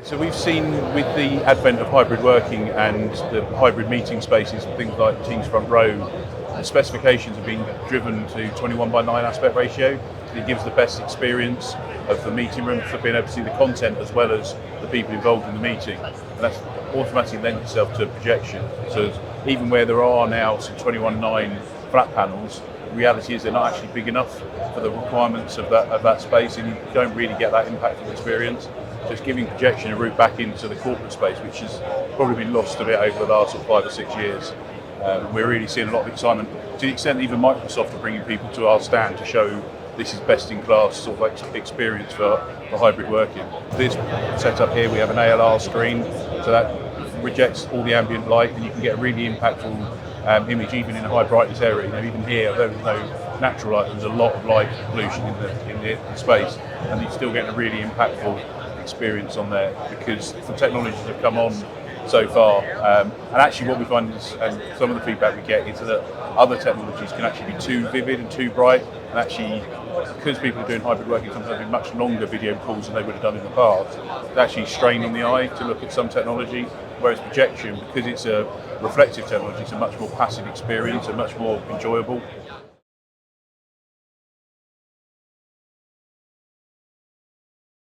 So we've seen with the advent of hybrid working and the hybrid meeting spaces, things like Teams Front Row, the specifications have been driven to 21:9 aspect ratio. It gives the best experience of the meeting room for being able to see the content as well as the people involved in the meeting. And that's automatically lends itself to projection. So even where there are now some 21:9 flat panels, the reality is they're not actually big enough for the requirements of that space, and you don't really get that impactful experience. Just giving projection a route back into the corporate space, which has probably been lost a bit over the last 5 or 6 years. We're really seeing a lot of excitement, to the extent that even Microsoft are bringing people to our stand to show this is best in class sort of experience for hybrid working. This setup here, we have an ALR screen, so that rejects all the ambient light, and you can get a really impactful image even in a high brightness area. Even here, although there's no natural light, there's a lot of light pollution in the space, and you're still getting a really impactful experience on there because the technologies have come on so far. And actually what we find is, and some of the feedback we get, is that other technologies can actually be too vivid and too bright, and actually because people are doing hybrid working, sometimes doing much longer video calls than they would have done in the past, it's actually strain on the eye to look at some technology, whereas projection, because it's a reflective technology, it's a much more passive experience and much more enjoyable.